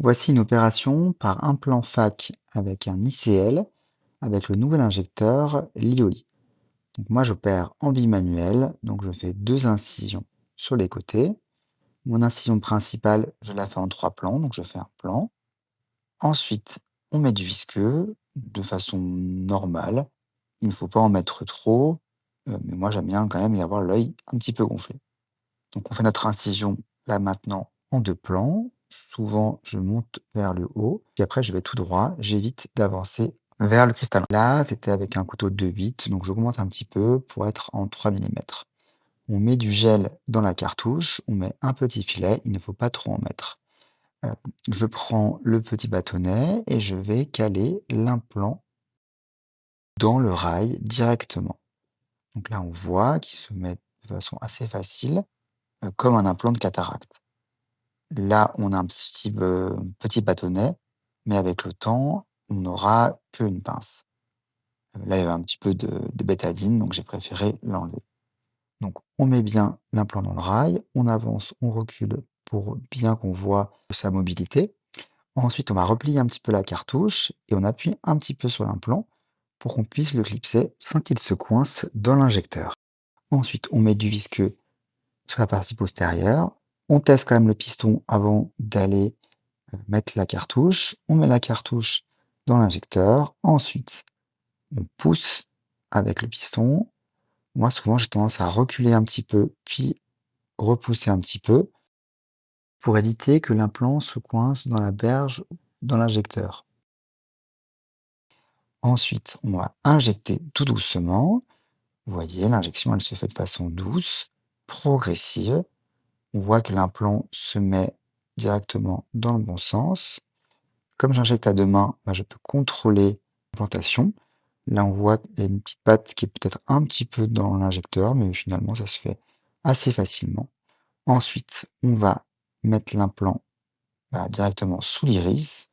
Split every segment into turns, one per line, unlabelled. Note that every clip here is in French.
Voici une opération par implant FAC avec un ICL avec le nouvel injecteur Lioli. Donc moi j'opère en bimanuel, donc je fais 2 incisions sur les côtés. Mon incision principale, je la fais en 3 plans, donc je fais un plan. Ensuite, on met du visqueux de façon normale. Il ne faut pas en mettre trop, mais moi j'aime bien quand même y avoir l'œil un petit peu gonflé. Donc on fait notre incision là maintenant en 2 plans. Souvent je monte vers le haut, puis après je vais tout droit, j'évite d'avancer vers le cristallin. Là, c'était avec un couteau de 2/8, donc j'augmente un petit peu pour être en 3 millimètres. On met du gel dans la cartouche, on met un petit filet, il ne faut pas trop en mettre. Heu, je prends le petit bâtonnet et je vais caler l'implant dans le rail directement. Donc là, on voit qu'il se met de façon assez facile, comme un implant de cataracte. Là, on a un petit bâtonnet, mais avec le temps, on n'aura qu'une pince. Là, il y avait un petit peu de bétadine, donc j'ai préféré l'enlever. Donc on met bien l'implant dans le rail, on avance, on recule pour bien qu'on voit sa mobilité. Ensuite, on va replier un petit peu la cartouche et on appuie un petit peu sur l'implant pour qu'on puisse le clipser sans qu'il se coince dans l'injecteur. Ensuite, on met du visqueux sur la partie postérieure. On teste quand même le piston avant d'aller mettre la cartouche. On met la cartouche dans l'injecteur. Ensuite, on pousse avec le piston. Moi, souvent, j'ai tendance à reculer un petit peu, puis repousser un petit peu pour éviter que l'implant se coince dans la berge, dans l'injecteur. Ensuite, on va injecter tout doucement. Vous voyez, l'injection, elle se fait de façon douce, progressive. On voit que l'implant se met directement dans le bon sens. Comme j'injecte à 2 mains, bah, je peux contrôler l'implantation. Là, on voit qu'il y a une petite patte qui est peut-être un petit peu dans l'injecteur, mais finalement, ça se fait assez facilement. Ensuite, on va mettre l'implant, bah, directement sous l'iris.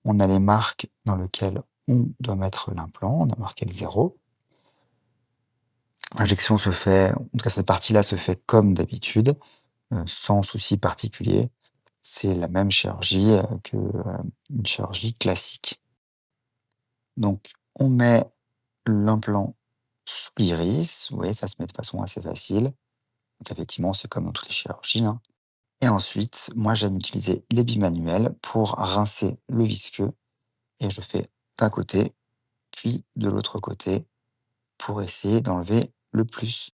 On a les marques dans lesquelles on doit mettre l'implant. On a marqué le 0. L'injection se fait, en tout cas cette partie-là se fait comme d'habitude, sans souci particulier. C'est la même chirurgie, qu'une chirurgie classique. Donc on met l'implant sous l'iris, vous voyez, ça se met de façon assez facile. Donc effectivement, c'est comme dans toutes les chirurgies, hein. Et ensuite, moi j'aime utiliser les bimanuels pour rincer le visqueux et je fais d'un côté, puis de l'autre côté pour essayer d'enlever le plus